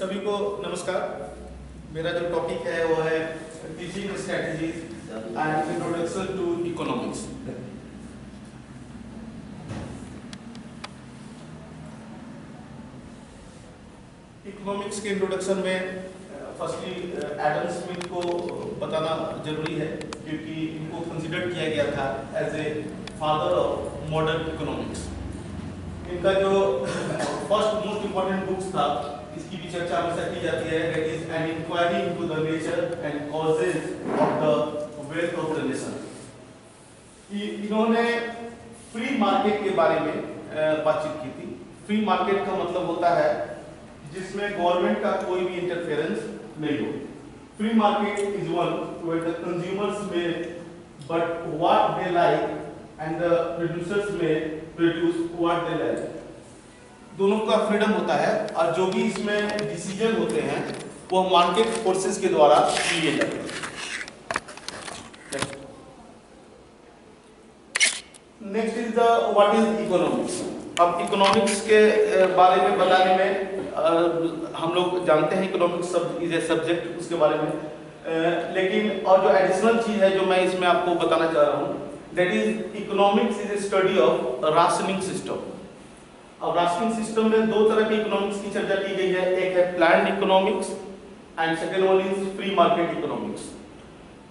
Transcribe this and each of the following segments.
सभी को नमस्कार। मेरा जो टॉपिक है वो है teaching strategies and introduction to economics. Economics के इंट्रोडक्शन में फर्स्टली एडम स्मिथ को बताना जरूरी है, क्योंकि इनको कंसिडर किया गया था as a father of modern economics. इनका जो फर्स्ट मोस्ट इम्पोर्टेंट बुक्स था, इसकी भी चर्चा हमेशा की जाती है, that is an inquiry into the nature and causes of the wealth of the nation. इन्होंने फ्री मार्केट के बारे में बातचीत की थी। फ्री मार्केट का मतलब होता है जिसमें गवर्नमेंट का कोई भी इंटरफेरेंस नहीं हो। Free market is one where the consumers may buy what they like and the producers may produce what they like. दोनों का फ्रीडम होता है और जो भी इसमें डिसीजन होते हैं वो मार्केट फोर्सेस के द्वारा लिए जाते हैं। Next is the what is economics. अब इकोनॉमिक्स के बारे में बताने में हम लोग जानते हैं इकोनॉमिक्स इज ए सब्जेक्ट, उसके बारे में लेकिन और जो एडिशनल चीज है जो मैं इसमें आपको बताना चाह रहा हूँ, that is economics is a study of rationing system. अब राशनिंग सिस्टम में दो तरह की इकोनॉमिक्स की चर्चा की गई है, एक है planned economics and second one is free market economics.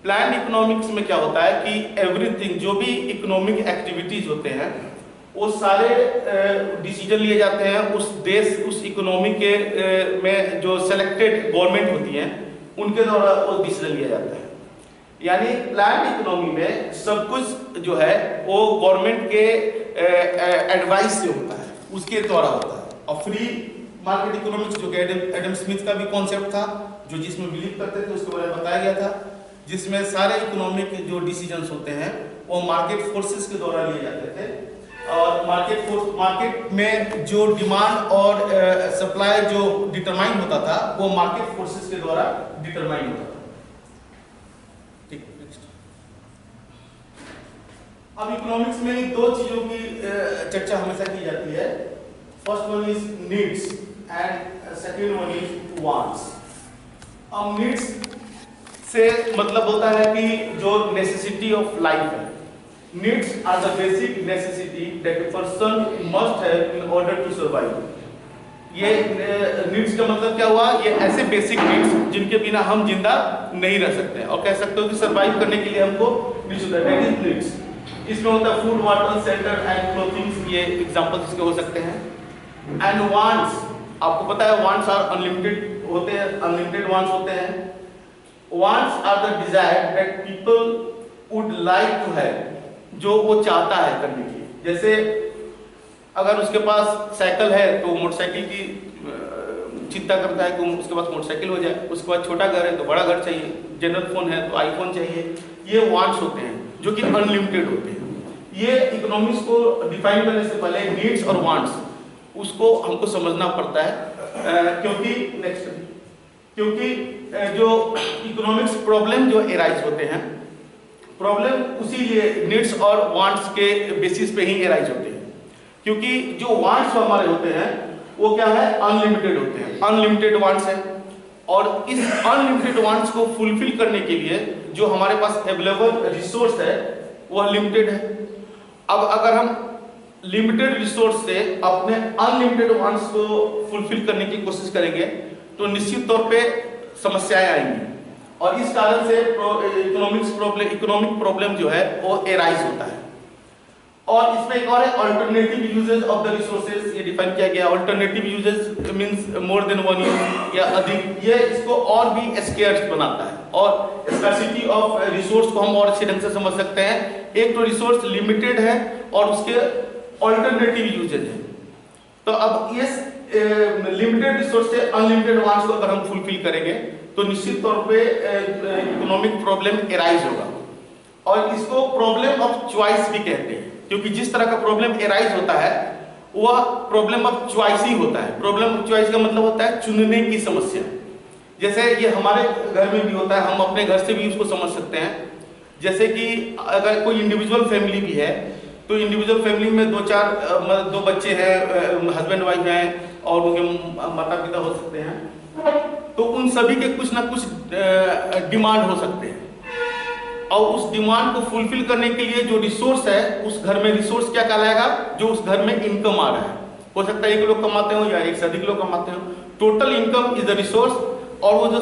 Planned economics में क्या होता है कि एवरीथिंग, जो भी इकोनॉमिक एक्टिविटीज होते हैं वो सारे डिसीजन लिए जाते हैं उस देश, उस इकोनॉमी के में जो सेलेक्टेड गवर्नमेंट होती है उनके द्वारा वो डिसीजन लिया जाता है। यानी प्लान्ड इकोनॉमी में सब कुछ जो है वो गवर्नमेंट के एडवाइस से होता है, उसके द्वारा होता है। और फ्री मार्केट इकोनॉमिक्स जो कि एडम स्मिथ का भी कॉन्सेप्ट था, जो जिसमें बिलीव करते थे, उसके बारे में बताया गया था, जिसमें सारे इकोनॉमिक जो डिसीजंस होते हैं वो मार्केट फोर्सेस के द्वारा लिए जाते थे। और मार्केट में जो डिमांड और सप्लाई जो डिटरमाइन होता था वो मार्केट फोर्सेस के द्वारा डिटरमाइन होता था। ठीक, नेक्स्ट। अब इकोनॉमिक्स में दो चीजों की चर्चा हमेशा की जाती है। First one is needs and second one is wants. अब नीड्स से मतलब होता है कि जो नेसेसिटी ऑफ लाइफ है। Needs are the basic necessity that a person must have in order to survive. ये needs का मतलब क्या हुआ? ये ऐसे basic needs जिनके बिना हम जिंदा नहीं रह सकते, और कह सकते हो कि survive करने के लिए हमको needs होता है, that is needs। इसमें होता है food, water, shelter and clothing, ये examples इसके हो सकते हैं। And wants, आपको पता है wants are unlimited होते हैं, unlimited wants होते हैं। Wants are the desire that people would like to have, जो वो चाहता है करने की। जैसे अगर उसके पास साइकिल है तो मोटरसाइकिल की चिंता करता है कि उसके पास मोटरसाइकिल हो जाए। उसके बाद छोटा घर है तो बड़ा घर चाहिए, जनरल फोन है तो आईफोन चाहिए। ये वांट्स होते हैं जो कि अनलिमिटेड होते हैं। ये इकोनॉमिक्स को डिफाइन करने से पहले नीड्स और वांट्स उसको हमको समझना पड़ता है, क्योंकि जो इकोनॉमिक्स प्रॉब्लम जो एराइज होते हैं, प्रॉब्लम उसी लिए नीड्स और वांट्स के बेसिस पे ही एराइज होते हैं। क्योंकि जो वांट्स हमारे होते हैं वो क्या है, अनलिमिटेड होते हैं, अनलिमिटेड वांट्स है। और इस अनलिमिटेड वांट्स को फुलफिल करने के लिए जो हमारे पास अवेलेबल रिसोर्स है वो लिमिटेड है। अब अगर हम लिमिटेड रिसोर्स से अपने अनलिमिटेड वांट्स को फुलफिल करने की कोशिश करेंगे तो निश्चित तौर पे समस्याएं आएंगी, और इस कारण से इकोनॉमिक प्रॉब्लम जो है वो एराइज होता है। और इसमें एक और है alternative uses of the resources, ये डिफाइन किया गया। Alternative uses means more than one use या अधिक। ये इसको और भी स्केर्स बनाता है, और स्कार्सिटी ऑफ रिसोर्स को हम और अच्छे ढंग से समझ सकते हैं। एक तो रिसोर्स लिमिटेड है और उसके अल्टरनेटिव यूजेज है। तो अब ये लिमिटेड रिसोर्स से अनलिमिटेड वांट्स को अगर हम फुलफिल करेंगे तो निश्चित तौर पे इकोनॉमिक प्रॉब्लम एराइज होगा। और इसको प्रॉब्लम ऑफ चॉइस भी कहते हैं, क्योंकि जिस तरह का प्रॉब्लम एराइज होता है वह प्रॉब्लम ऑफ चॉइस ही होता है। प्रॉब्लम ऑफ चॉइस का मतलब होता है चुनने की समस्या। जैसे ये हमारे घर में भी होता है, हम अपने घर से भी उसको समझ सकते हैं। जैसे कि अगर कोई इंडिविजुअल फैमिली भी है तो इंडिविजुअल फैमिली में दो बच्चे हैं, हस्बैंड वाइफ हैं और उनके माता पिता हो सकते हैं। तो उन सभी के कुछ ना कुछ डिमांड हो सकते हैं, और उस डिमांड को फुलफिल करने के लिए जो रिसोर्स है उस घर में, रिसोर्स क्या कहलाएगा, जो उस घर में इनकम आ रहा है। हो सकता है एक लोग कमाते हो या एक से अधिक लोग कमाते हो, total income is the resource. और वो जो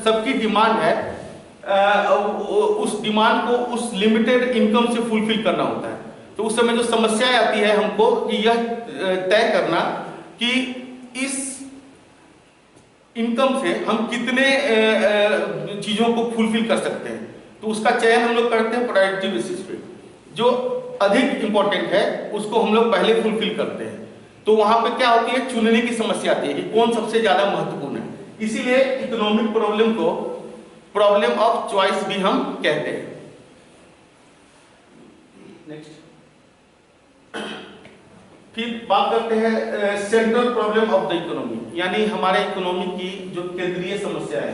सबकी डिमांड है, उस डिमांड को उस लिमिटेड इनकम से फुलफिल करना होता है। तो उस समय जो समस्या आती है हमको कि यह तय करना कि इस इनकम से हम कितने चीजों को फुलफिल कर सकते हैं। तो उसका चयन हम लोग करते हैं प्रायोरिटी बेसिस पे, जो अधिक इंपॉर्टेंट है उसको हम लोग पहले फुलफिल करते हैं। तो वहां पे क्या होती है, चुनने की समस्या आती है कि कौन सबसे ज्यादा महत्वपूर्ण है। इसीलिए इकोनॉमिक प्रॉब्लम को प्रॉब्लम ऑफ चॉइस भी हम कहते हैं। नेक्स्ट, फिर बात करते हैं central problem of the economy, यानी हमारे इकोनॉमी की जो केंद्रीय समस्या है,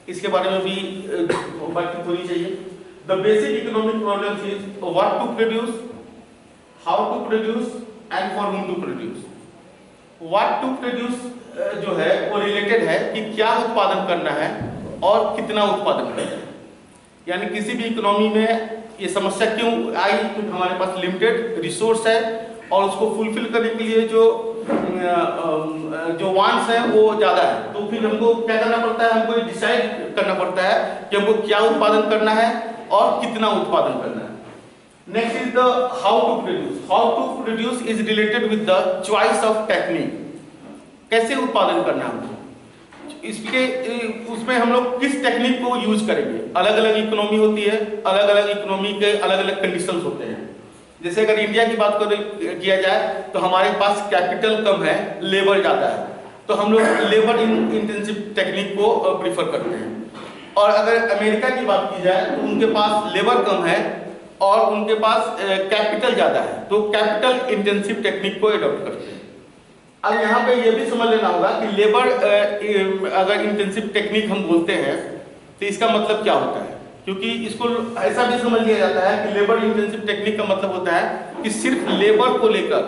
इसके बारे में भी बात होनी चाहिए। The basic economic problem is what to produce, how to produce and for whom to produce. What to produce जो है वो रिलेटेड है कि क्या उत्पादन करना है और कितना उत्पादन करना है। यानी किसी भी इकोनॉमी में ये समस्या क्यों आई, क्योंकि हमारे पास लिमिटेड रिसोर्स है और उसको फुलफिल करने के लिए जो वांट्स है वो ज्यादा है। तो फिर हमको क्या करना पड़ता है, हमको डिसाइड करना पड़ता है कि हमको क्या उत्पादन करना है और कितना उत्पादन करना है। Next is the how to produce. How to produce is related with the choice of technique, कैसे उत्पादन करना है हमको, इसके उसमें हम लोग किस टेक्निक को यूज करेंगे। अलग अलग इकोनॉमी होती है, अलग अलग इकोनॉमी के अलग अलग कंडीशंस होते हैं। जैसे अगर इंडिया की बात किया जाए तो हमारे पास कैपिटल कम है, लेबर ज्यादा है, तो हम लोग लेबर इंटेंसिव टेक्निक को प्रीफर करते हैं। और अगर अमेरिका की बात की जाए तो उनके पास लेबर कम है और उनके पास कैपिटल ज्यादा है, तो कैपिटल इंटेंसिव टेक्निक को एडॉप्ट करते हैं। अब यहाँ पे ये भी समझ लेना होगा कि लेबर अगर इंटेंसिव टेक्निक हम बोलते हैं तो इसका मतलब क्या होता है, क्योंकि इसको ऐसा भी समझ लिया जाता है कि लेबर इंटेंसिव टेक्निक का मतलब होता है कि सिर्फ लेबर को लेकर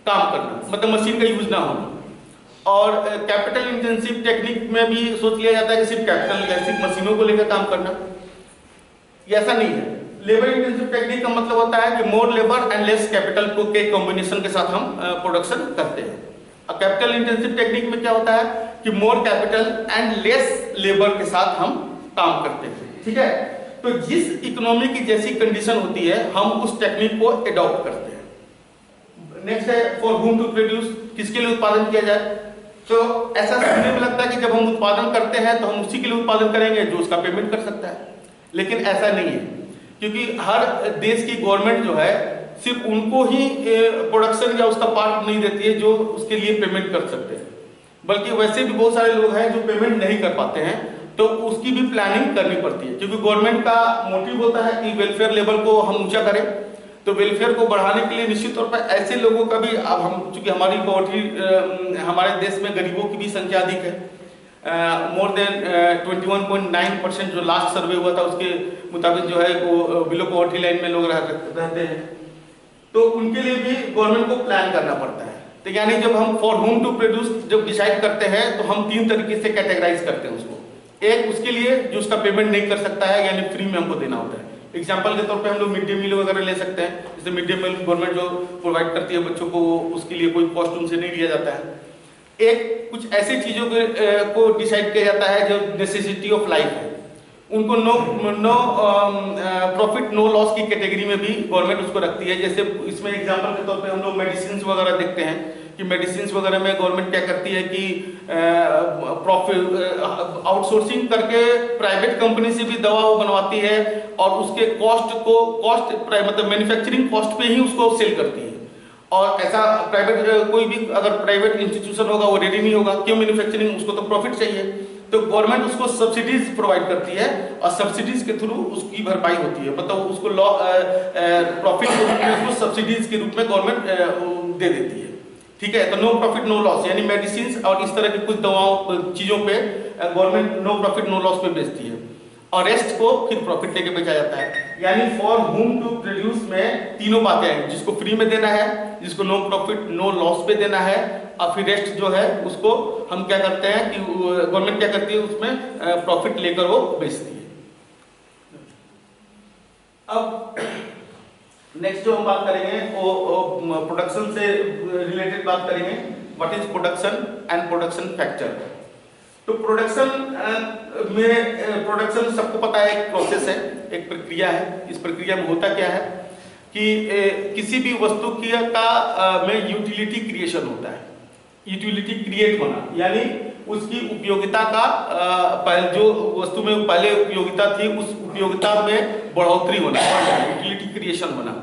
काम करना, मतलब मशीन का यूज ना होना। और कैपिटल इंटेंसिव टेक्निक में भी सोच लिया जाता है कि सिर्फ कैपिटल या सिर्फ मशीनों को लेकर काम करना, ऐसा नहीं है। लेबर इंटेंसिव टेक्निक का मतलब होता है कि मोर लेबर एंड लेस कैपिटल को के कॉम्बिनेशन के साथ हम प्रोडक्शन करते हैं। और कैपिटल इंटेंसिव टेक्निक में क्या होता है कि more capital and less labour के साथ हम काम करते हैं। ठीक है, तो जिस इकोनॉमी की जैसी कंडीशन होती है हम उस टेक्निक को एडॉप्ट करते हैं। नेक्स्ट है फॉर whom टू प्रोड्यूस, किसके लिए उत्पादन किया जाए। तो ऐसा सुनने में लगता है कि जब हम उत्पादन करते हैं तो हम उसी के लिए उत्पादन करेंगे जो उसका पेमेंट कर सकता है, लेकिन ऐसा नहीं है, क्योंकि हर देश की गवर्नमेंट जो है सिर्फ उनको ही प्रोडक्शन या उसका पार्ट नहीं देती है जो उसके लिए पेमेंट कर सकते हैं, बल्कि वैसे भी बहुत सारे लोग हैं जो पेमेंट नहीं कर पाते हैं, तो उसकी भी प्लानिंग करनी पड़ती है। क्योंकि गवर्नमेंट का मोटिव होता है कि वेलफेयर लेवल को हम ऊंचा करें, तो वेलफेयर को बढ़ाने के लिए निश्चित तौर पर ऐसे लोगों का भी, अब हम चूंकि हमारी पॉवर्टी, हमारे देश में गरीबों की भी संख्या अधिक है, मोर देन 21.9% जो लास्ट सर्वे हुआ था उसके मुताबिक जो है वो बिलो पॉवर्टी लाइन में लोग रहते हैं, तो उनके लिए भी गवर्नमेंट को प्लान करना पड़ता है। तो यानी जब हम फॉर whom टू प्रोड्यूस जब डिसाइड करते हैं तो हम 3 तरीके से कैटेगराइज करते हैं उसको। एक उसके लिए जो उसका पेमेंट नहीं कर सकता है, यानी फ्री में हमको देना होता है। एग्जाम्पल के तौर पे हम लोग मिड डे मील वगैरह ले सकते हैं, जैसे मिड डे मील गवर्नमेंट जो प्रोवाइड करती है बच्चों को, उसके लिए कोई कॉस्ट उनसे नहीं लिया जाता है। एक कुछ ऐसी चीजों को डिसाइड किया जाता है जो नेसेसिटी ऑफ लाइफ है, उनको नो प्रॉफिट नो लॉस की कैटेगरी में भी गवर्नमेंट उसको रखती है। जैसे इसमें एग्जांपल के तौर पे हम लोग मेडिसिन वगैरह देखते हैं कि मेडिसिन वगैरह में गवर्नमेंट क्या करती है कि प्रॉफिट आउटसोर्सिंग करके प्राइवेट कंपनी से भी दवा वो बनवाती है और उसके कॉस्ट मतलब मैन्युफैक्चरिंग कॉस्ट पे ही उसको सेल करती है। और ऐसा प्राइवेट कोई भी अगर प्राइवेट इंस्टीट्यूशन होगा वो रेडी नहीं होगा, क्यों? मैन्युफैक्चरिंग, उसको तो प्रॉफिट चाहिए, तो गवर्नमेंट उसको सब्सिडीज प्रोवाइड करती है और सब्सिडीज के थ्रू उसकी भरपाई होती है, मतलब उसको प्रॉफिट के रूप में उसको सब्सिडीज के रूप में गवर्नमेंट दे देती है। ठीक है, तो नो प्रॉफिट नो लॉस, यानी मेडिसिन और इस तरह की कुछ दवाओं चीजों पे government no profit no loss पे बेचती है। और रेस्ट को फिर प्रॉफिट लेके बेचा जाता है। यानी फॉर हुम टू प्रोड्यूस में तीनों बातें हैं, जिसको फ्री में देना है, जिसको नो प्रॉफिट नो लॉस पे देना है, और फिर रेस्ट जो है उसको हम क्या करते हैं कि गवर्नमेंट क्या करती है उसमें प्रॉफिट लेकर वो बेचती है। अब नेक्स्ट जो हम बात करेंगे वो प्रोडक्शन से रिलेटेड बात करेंगे। What is production and production factor. तो प्रोडक्शन में प्रोडक्शन सबको पता है एक प्रोसेस है, एक प्रक्रिया है। इस प्रक्रिया में होता क्या है कि किसी भी वस्तु की में यूटिलिटी क्रिएशन होता है, यूटिलिटी क्रिएट होना, यानी उसकी उपयोगिता का जो वस्तु में पहले उपयोगिता थी उस उपयोगिता में बढ़ोतरी होना, यूटिलिटी क्रिएशन होना।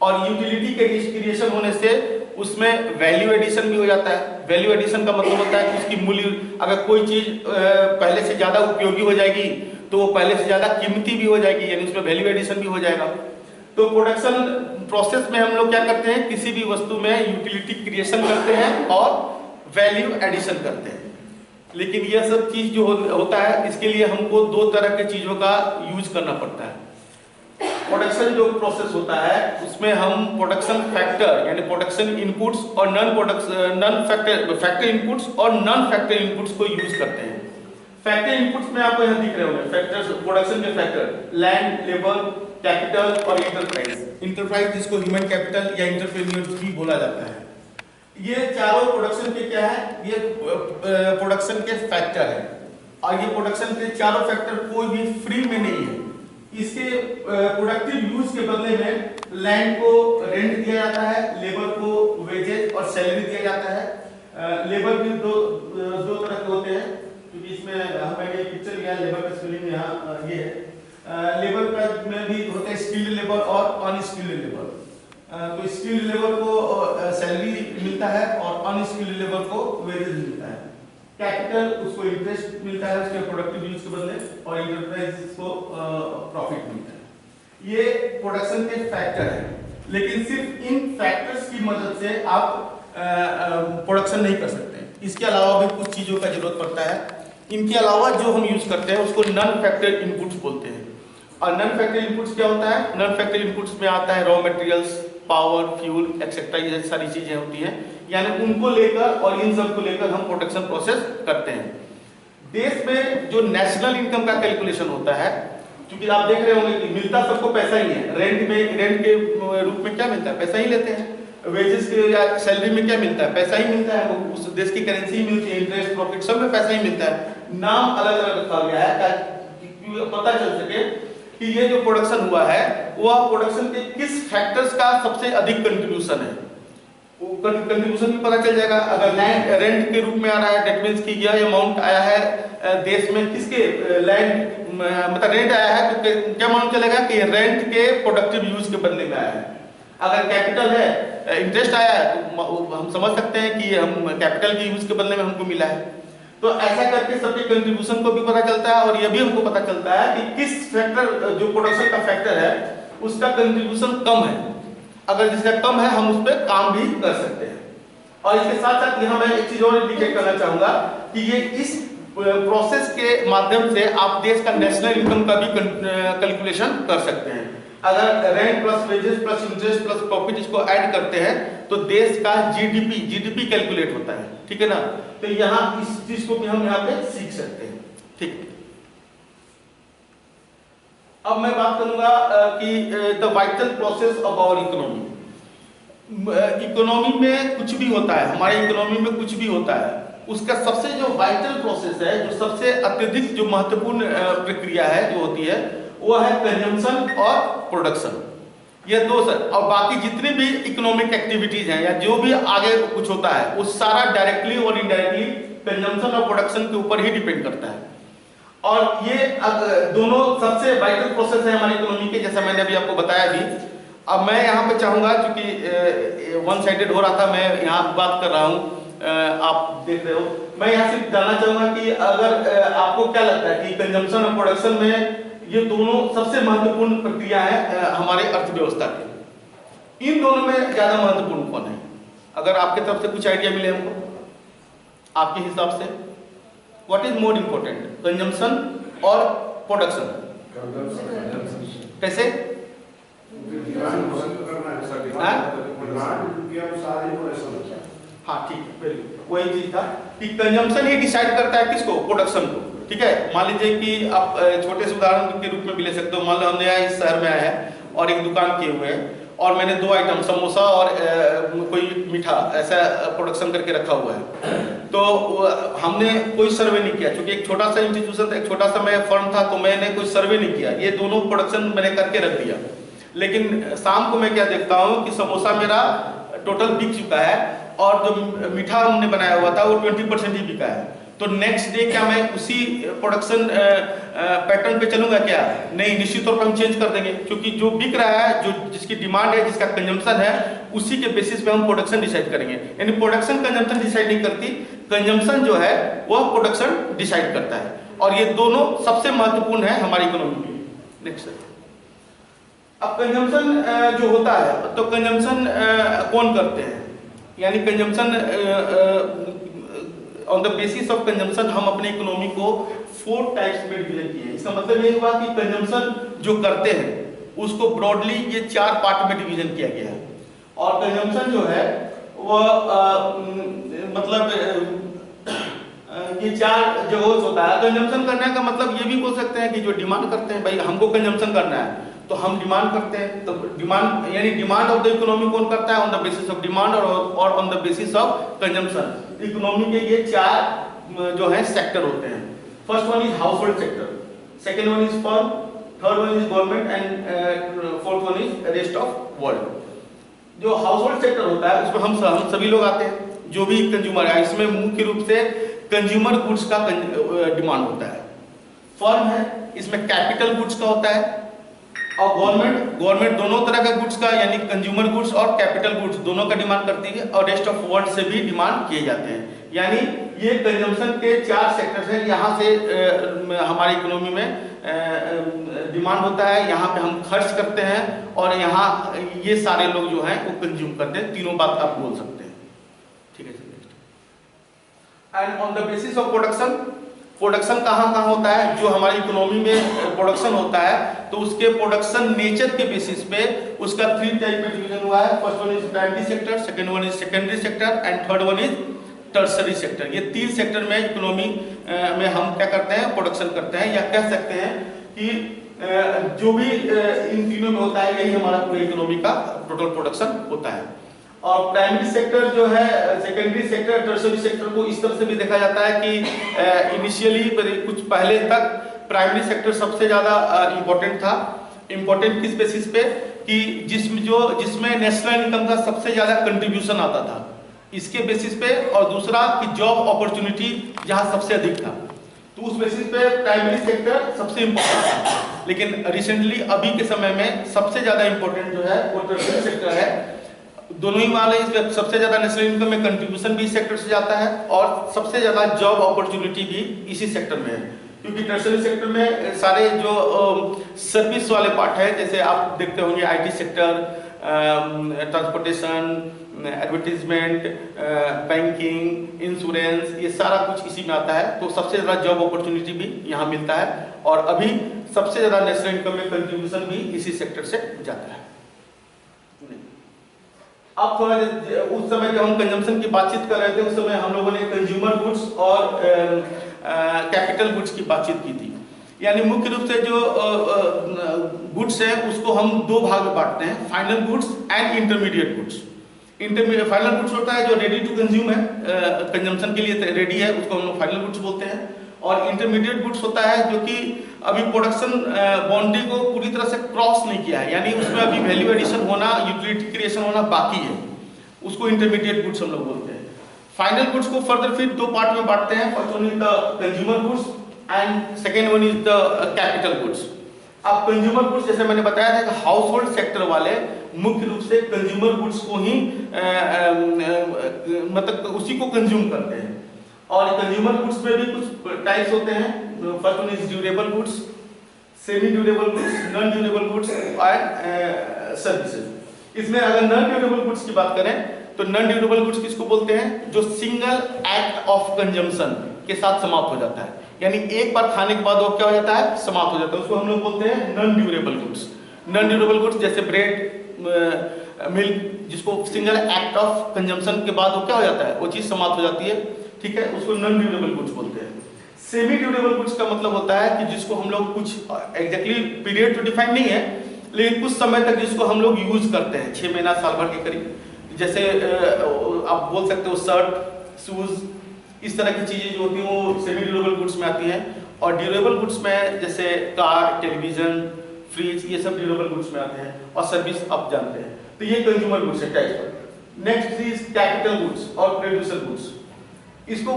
और यूटिलिटी क्रिएशन होने से उसमें वैल्यू एडिशन भी हो जाता है। वैल्यू एडिशन का मतलब होता है कि उसकी मूल्य, अगर कोई चीज पहले से ज्यादा उपयोगी हो जाएगी तो वो पहले से ज्यादा कीमती भी हो जाएगी, यानी उसमें वैल्यू एडिशन भी हो जाएगा। तो प्रोडक्शन प्रोसेस में हम लोग क्या करते हैं, किसी भी वस्तु में यूटिलिटी क्रिएशन करते हैं और वैल्यू एडिशन करते हैं। लेकिन यह सब चीज जो होता है इसके लिए हमको दो तरह के चीजों का यूज करना पड़ता है। प्रोडक्शन जो प्रोसेस होता है उसमें हम प्रोडक्शन फैक्टर यानी प्रोडक्शन इनपुट्स और नॉन फैक्टर इनपुट्स और नॉन फैक्टर इनपुट्स को यूज करते हैं। फैक्टर इनपुट्स में आपको यहाँ दिख रहे होंगे फैक्टर्स, प्रोडक्शन के फैक्टर लैंड, लेबर, कैपिटल और इंटरप्राइज। इंटरप्राइज जिसको ह्यूमन कैपिटल या इंटरप्रेन्योर्स भी बोला जाता है। ये चारों प्रोडक्शन के क्या है, ये प्रोडक्शन के फैक्टर है। और ये प्रोडक्शन के चारों फैक्टर कोई भी फ्री में नहीं है। इसके प्रोडक्टिव यूज के बदले में लैंड को रेंट दिया जाता है, लेबर को वेजेस और सैलरी दिया जाता है। लेबर भी दो तरह के होते हैं, क्योंकि इसमें हमें ये पिक्चर लिया लेबर का स्पेलिंग यहाँ ये है। लेबर का में भी होते हैं स्किल्ड लेबर और अनस्किल्ड लेबर। तो स्किल्ड लेबर को सैलरी मिलता है और अनस्किल्ड लेबर को वेजेस मिलता है। कैपिटल उसको इंटरेस्ट मिलता है उसके प्रोडक्टिव यूज के बदले, और इंटरप्राइज को प्रॉफिट मिलता है। ये प्रोडक्शन के फैक्टर है। लेकिन सिर्फ इन फैक्टर्स की मदद से आप प्रोडक्शन नहीं कर सकते, इसके अलावा भी कुछ चीजों का जरूरत पड़ता है। इनके अलावा जो हम यूज करते हैं उसको नॉन फैक्टर इनपुट्स बोलते हैं। और नॉन फैक्टर इनपुट्स क्या होता है, नॉन फैक्टर इनपुट्स में आता है raw materials, power, fuel etcetera, ये सारी चीजें होती हैं। यानी उनको लेकर और इन सब को लेकर हम प्रोडक्शन प्रोसेस करते हैं। देश में जो नेशनल इनकम का कैलकुलेशन होता है, क्योंकि आप देख रहे होंगे कि मिलता सबको पैसा ही है। रेंट के रूप में क्या मिलता है, पैसा ही लेते हैं। वेजेस के या सैलरी में क्या मिलता है, पैसा ही मिलता है। वो उस देश की करेंसी ही मिलती है, इंटरेस्ट प्रॉफिट सब में पैसा ही मिलता है। नाम अलग अलग रखा गया है ताकि पता चल सके कि ये जो प्रोडक्शन हुआ है वह प्रोडक्शन के किस फैक्टर्स का सबसे अधिक कंट्रीब्यूशन है। वो कंट्रीब्यूशन भी पता चल जाएगा। अगर लैंड रेंट के रूप में आ रहा है, डेट मींस कि यह अमाउंट आया है देश में किसके लैंड मतलब रेंट आया है, तो क्या मालूम चलेगा कि रेंट के प्रोडक्टिव यूज के बदले में आया है। अगर कैपिटल है, इंटरेस्ट आया है, तो हम समझ सकते हैं कि हम कैपिटल के यूज के बदले में हमको मिला है। तो ऐसा करके सबके कंट्रीब्यूशन को भी पता चलता है और यह भी हमको पता चलता है कि किस फैक्टर जो प्रोडक्शन का फैक्टर है उसका कंट्रीब्यूशन कम है। अगर जिसका कम है हम उस पर काम भी कर सकते हैं। और इसके साथ साथ यहाँ मैं एक चीज और इंडिकेट करना चाहूंगा कि ये इस प्रोसेस के माध्यम से आप देश का नेशनल इनकम का भी कैलकुलेशन कर सकते हैं। अगर rent plus wages plus interest plus profit इसको ऐड करते हैं तो देश का जीडीपी कैलकुलेट होता है, ठीक है ना। तो यहाँ इस चीज को भी हम यहाँ पे सीख सकते हैं, ठीक। अब मैं बात करूंगा कि the vital process of our economy. Economy में कुछ भी होता है, हमारे इकोनॉमी में कुछ भी होता है, उसका सबसे जो वाइटल प्रोसेस है, जो सबसे अत्यधिक जो महत्वपूर्ण प्रक्रिया है जो होती है वो है कंजम्पशन और प्रोडक्शन। ये दो सर, और बाकी जितने भी इकोनॉमिक एक्टिविटीज हैं या जो भी आगे कुछ होता है वो सारा डायरेक्टली और इनडायरेक्टली कंजम्पशन और प्रोडक्शन के ऊपर ही डिपेंड करता है। और ये दोनों सबसे वाइटल प्रोसेस है हमारी इकोनॉमी के, जैसा मैंने अभी आपको बताया भी। अब मैं यहाँ पे चाहूंगा, क्योंकि वन साइडेड हो रहा था, मैं यहाँ बात कर रहा हूँ, आप देख रहे हो, मैं यहाँ सिर्फ जानना चाहूंगा कि अगर आपको क्या लगता है कि कंजम्पशन और प्रोडक्शन में ये दोनों सबसे महत्वपूर्ण प्रक्रिया है हमारे अर्थव्यवस्था के, इन दोनों में ज्यादा महत्वपूर्ण कौन है? अगर आपके तरफ से कुछ आइडिया मिले हमको, आपके हिसाब से what is more important, consumption और प्रोडक्शन? कैसे? हाँ ठीक है, वेरी गुड। वही चीज था कि कंजम्पशन ही डिसाइड करता है किसको? प्रोडक्शन को। ठीक है, मान लीजिए कि आप छोटे से उदाहरण के रूप में भी ले सकते हो। मान लो हमने यहाँ इस शहर में आया है और एक दुकान किए हुए हैं और मैंने 2 आइटम समोसा और कोई मीठा ऐसा प्रोडक्शन करके रखा हुआ है। तो हमने कोई सर्वे नहीं किया, क्योंकि एक छोटा सा इंस्टीट्यूशन था, एक छोटा सा मैं फर्म था, तो मैंने कोई सर्वे नहीं किया। ये दोनों प्रोडक्शन मैंने करके रख दिया। लेकिन शाम को मैं क्या देखता हूँ कि समोसा मेरा टोटल बिक चुका है और जो मीठा हमने बनाया हुआ था वो 20% ही बिका है। तो नेक्स्ट डे क्या मैं उसी प्रोडक्शन पैटर्न पे चलूंगा क्या? नहीं, निश्चित तौर पर हम चेंज कर देंगे, क्योंकि जो बिक रहा है, जो जिसकी डिमांड है, जिसका कंजम्पशन है, उसी के बेसिस पे हम प्रोडक्शन डिसाइड करेंगे। यानी प्रोडक्शन कंजम्पशन डिसाइड नहीं करती, कंजम्पशन जो है वह प्रोडक्शन डिसाइड करता है। और ये दोनों सबसे महत्वपूर्ण है हमारी इकोनॉमी के लिए। नेक्स्ट। अब कंजम्पशन जो होता है, तो कंजम्पशन कौन करते हैं? यानी consumption on the basis of consumption हम अपने इकोनॉमी को 4 टाइप्स में डिवीजन किए हैं। इसका मतलब ये हुआ कि कंजम्पशन जो करते हैं उसको ब्रॉडली ये 4 पार्ट में डिवीजन किया गया है। और कंजम्पशन जो है वह मतलब ये 4 जगहों से होता है। कंजम्पशन करने का मतलब ये भी बोल सकते हैं कि जो डिमांड करते हैं, भाई हमको कंजम्पशन करना है तो हम डिमांड करते हैं। तो डिमांड यानी डिमांड ऑफ द इकोनॉमी कौन करता है? On the basis of demand और on the basis of consumption. Economy के ये 4 जो है सेक्टर होते हैं। First one is household sector, second one is firm, third one is government and fourth one is rest of world. जो household sector होता है उसमें हम सभी लोग आते हैं, जो भी कंज्यूमर है। इसमें मुख्य रूप से कंज्यूमर गुड्स का डिमांड होता है। फर्म है, इसमें कैपिटल गुड्स का होता है। और गवर्नमेंट दोनों तरह का गुड्स का, यानी कंज्यूमर गुड्स और कैपिटल गुड्स दोनों का डिमांड करती है। और रेस्ट ऑफ वर्ल्ड से भी डिमांड किए जाते हैं। यानी ये कंजम्पशन के 4 सेक्टर्स हैं। यहाँ से हमारी इकोनॉमी में डिमांड होता है, यहाँ पे हम खर्च करते हैं और यहाँ ये सारे लोग जो हैं वो कंज्यूम करते हैं। तीनों बात आप बोल सकते हैं। ठीक है। And on the basis of production कहाँ होता है? जो हमारी इकोनॉमी में प्रोडक्शन होता है तो उसके प्रोडक्शन नेचर के बेसिस पे उसका 3 टाइप में डिवीजन हुआ है। First one is primary sector, second one is secondary sector and third one is tertiary sector. ये 3 सेक्टर में इकोनॉमी में हम क्या करते हैं? प्रोडक्शन करते हैं। या कह सकते हैं कि जो भी इन तीनों में होता है, यही हमारा पूरे इकोनॉमी का टोटल प्रोडक्शन होता है। और प्राइमरी सेक्टर जो है, सेकेंडरी सेक्टर, टर्सरी सेक्टर को इस तरह से भी देखा जाता है कि इनिशियली कुछ पहले तक प्राइमरी सेक्टर सबसे ज्यादा इम्पोर्टेंट था। इम्पोर्टेंट किस बेसिस पे? कि जिसमें नेशनल इनकम का सबसे ज्यादा कंट्रीब्यूशन आता था, इसके बेसिस पे। और दूसरा कि जॉब अपॉर्चुनिटी जहां सबसे अधिक था, तो उस बेसिस पे प्राइमरी सेक्टर सबसे इम्पोर्टेंट था। लेकिन रिसेंटली अभी के समय में सबसे ज्यादा इम्पोर्टेंट जो है वो टर्सरी सेक्टर है। दोनों ही वाले सबसे ज्यादा नेशनल इनकम में कंट्रीब्यूशन भी इस सेक्टर से जाता है और सबसे ज्यादा जॉब अपॉर्चुनिटी भी इसी सेक्टर में है। क्योंकि टर्सरी सेक्टर में सारे जो सर्विस वाले पार्ट है, जैसे आप देखते होंगे IT sector, transportation, advertisement, banking, insurance, ये सारा कुछ इसी में आता है। तो सबसे ज्यादा जॉब अपॉर्चुनिटी भी यहाँ मिलता है और अभी सबसे ज्यादा नेशनल इनकम में कंट्रीब्यूशन भी इसी सेक्टर से जाता है। अब थोड़ा उस समय जब हम कंजम्पशन की बातचीत कर रहे थे, उस समय हम लोगों ने कंज्यूमर गुड्स और कैपिटल गुड्स की बातचीत की थी। यानी मुख्य रूप से जो गुड्स है उसको हम 2 भाग में बांटते हैं, final goods and intermediate goods. Final goods होता है जो रेडी टू कंज्यूम है, कंजम्पशन के लिए रेडी है, उसको हम लोग फाइनल गुड्स बोलते हैं। और इंटरमीडिएट गुड्स होता है जो कि अभी प्रोडक्शन बाउंड्री को पूरी तरह से क्रॉस नहीं किया है, यानी उसमें अभी वैल्यू एडिशन होना, यूटिलिटी क्रिएशन होना बाकी है, उसको इंटरमीडिएट गुड्स हम लोग बोलते हैं। फाइनल गुड्स को फर्दर फिर 2 पार्ट में बांटते हैं। First one is the consumer goods and second one is the capital goods. अब कंज्यूमर गुड्स जैसे मैंने बताया था कि हाउस होल्ड सेक्टर वाले मुख्य रूप से कंज्यूमर गुड्स को ही मतलब उसी को कंज्यूम करते हैं। और कंज्यूमर गुड्स में भी कुछ टाइप्स होते हैं। First one is durable goods, semi durable goods, non durable goods and services. इसमें अगर नॉन ड्यूरेबल गुड्स की बात करें तो नॉन ड्यूरेबल गुड्स किसको बोलते हैं? जो सिंगल एक्ट ऑफ कंजम्पशन के साथ समाप्त हो जाता है, यानी एक बार खाने के बाद वो क्या हो जाता है, समाप्त हो जाता है। उसको हम लोग बोलते हैं non durable goods. Non durable goods जैसे ब्रेड, मिल्क, जिसको सिंगल एक्ट ऑफ कंजम्पशन के बाद वो क्या हो जाता है, वो चीज समाप्त हो जाती है, ठीक है, उसको नॉन ड्यूरेबल गुड्स बोलते हैं। सेमी ड्यूरेबल गुड्स का मतलब होता है कि जिसको हम लोग कुछ एग्जैक्टली पीरियड तो डिफाइन नहीं है, लेकिन कुछ समय तक जिसको हम लोग यूज करते हैं, 6 महीना साल भर के करीब। जैसे आप बोल सकते हो शर्ट, शूज, इस तरह की चीजें जो होती हैं वो सेमी ड्यूरेबल गुड्स में आती हैं। और ड्यूरेबल गुड्स में जैसे कार, टेलीविजन, फ्रिज, ये सब ड्यूरेबल गुड्स में आते हैं। और सर्विस आप जानते हैं, तो ये कंज्यूमर गुड्स है टाइप पर। नेक्स्ट इज कैपिटल गुड्स और प्रोड्यूसर गुड्स। इसको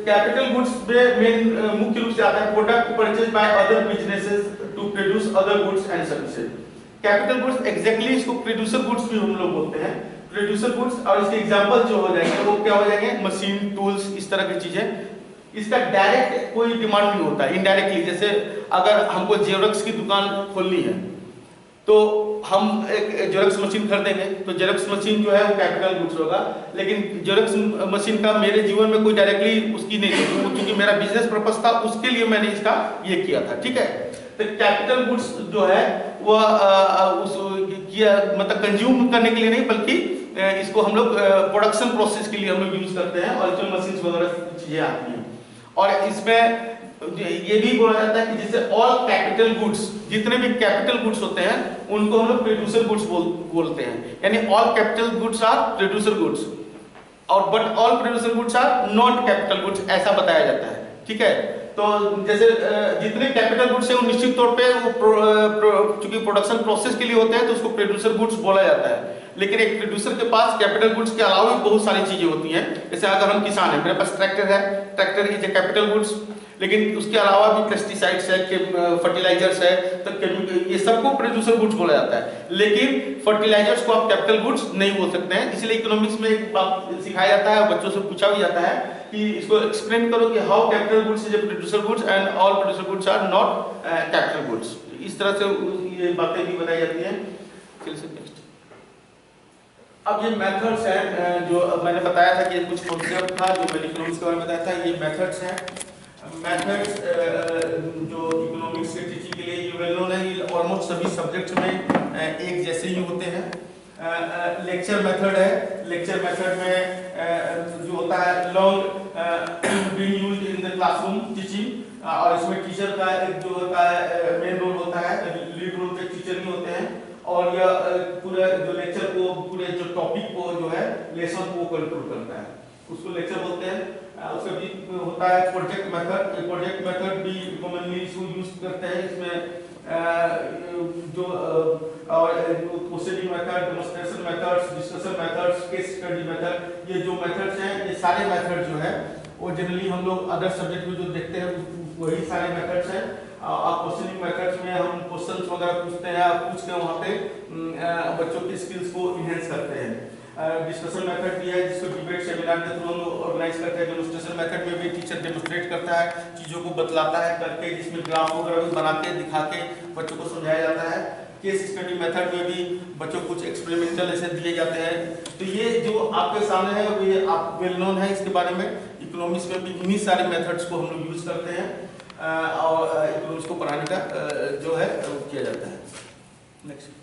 कैपिटल गुड्स में मेन मुख्य रूप से आता है product purchase by other businesses to produce other goods and services. Capital goods exactly इसको प्रोड्यूसर गुड्स भी हम लोग बोलते हैं, प्रोड्यूसर गुड्स। और इसके एग्जांपल जो हो जाएंगे वो क्या हो जाएंगे, मशीन, टूल्स, इस तरह की चीजें। इसका डायरेक्ट कोई डिमांड नहीं होता, इनडायरेक्टली। जैसे अगर हमको जेरोक्स की दुकान खोलनी है तो हम एक जेरोक्स मशीन खरीदेंगे, तो जेरोक्स मशीन जो है वो कैपिटल गुड्स होगा। लेकिन जेरोक्स मशीन का मेरे जीवन में कोई डायरेक्टली उसकी नहीं, क्योंकि मेरा बिजनेस पर्पस था, उसके लिए मैंने इसका ये किया था, ठीक है। तो कैपिटल गुड्स जो है वह मतलब कंज्यूम करने के लिए नहीं, बल्कि इसको हम लोग प्रोडक्शन प्रोसेस के लिए हम लोग यूज करते हैं, और इसमें मशीन्स वगैरह चीजें आती हैं। और इसमें ये भी बोला जाता है कि जैसे ऑल कैपिटल गुड्स, जितने भी कैपिटल गुड्स होते हैं उनको हम लोग प्रोड्यूसर गुड्स बोलते हैं, यानी all capital goods are producer goods, और but all producer goods are not capital goods, ऐसा बताया जाता है, ठीक है। तो जैसे जितने कैपिटल गुड्स है वो निश्चित तौर पे वो चूंकि प्रोडक्शन प्रोसेस के लिए होते हैं तो उसको प्रोड्यूसर गुड्स बोला जाता है। लेकिन एक प्रोड्यूसर के पास कैपिटल गुड्स के अलावा भी बहुत सारी चीजें होती हैं। जैसे अगर हम किसान हैं, मेरे पास ट्रैक्टर है, tractor is a capital goods. लेकिन उसके अलावा भी पेस्टिसाइड्स है, फर्टिलाइजर्स है, तो ये सबको प्रोड्यूसर गुड्स बोला जाता है। लेकिन फर्टिलाइजर्स को आप कैपिटल गुड्स नहीं बोल सकते हैं। इसलिए इकोनॉमिक्स में एक बात सिखाया जाता है, बच्चों से पूछा भी जाता है कि इसको एक्सप्लेन करो कि how capital goods is a producer goods and all producer goods are not capital goods. इस तरह से ये बातें भी बताई जाती हैं। नेक्स्ट, अब ये मेथड्स हैं जो मैंने बताया था कि कुछ कॉन्सेप्ट था जो मैंने इकोनॉमिक्स के बारे में बताया था। ये मेथड्स हैं, मेथड्स जो इकोनॉमिक्स के टीचिंग के लिए ये वेल नोन है, ये ऑलमोस्ट सभी सब्जेक्ट्स में एक जैसे ही होते हैं। लेक्चर मेथड है, लेक्चर मेथड में जो होता है long being used in the classroom teaching, और इसमें टीचर का एक जो होता है मेन रोल होता है, लीड रोल पे टीचर ही होते हैं। और यह पूरे जो लेक्चर को, पूरे जो टॉपिक को जो है लेसन को कंट्रोल करता है, उसको लेक्चर बोलते हैं। उसका भी होता है प्रोजेक्ट मेथड। प्रोजेक्ट मेथड भी कॉमनली इसको यूज करते हैं। इसमें जो और questioning method, demonstration methods, discussion methods, case study method, ये जो मेथड्स हैं, ये सारे मेथड जो है वो जनरली हम लोग अदर सब्जेक्ट में जो देखते हैं वही सारे मेथड्स हैं। क्वेश्चनिंग मेथड्स में हम क्वेश्चंस वगैरह पूछते हैं, पूछ के वहाँ पे बच्चों की स्किल्स को इनहेंस करते हैं। डिस्कशन मेथड भी है जिसको डिबेट सेमिनार के थ्रू हम लोग ऑर्गेनाइज करते हैं। डेमोंस्ट्रेशन मेथड में भी टीचर डेमोंस्ट्रेट करता है, चीज़ों को बतलाता है करके, जिसमें ग्राफ वगैरह भी बना के दिखा के बच्चों को समझाया जाता है। केस स्टडी मेथड में भी बच्चों को कुछ एक्सपेरिमेंटल ऐसे दिए जाते हैं। तो ये जो आपके सामने है ये आप वेल नोन है इसके बारे में। इकोनॉमिक्स में भी इन्हीं सारे मेथड्स को हम लोग यूज करते हैं और इकोनॉमिक्स को पढ़ाने का जो है किया जाता है। नेक्स्ट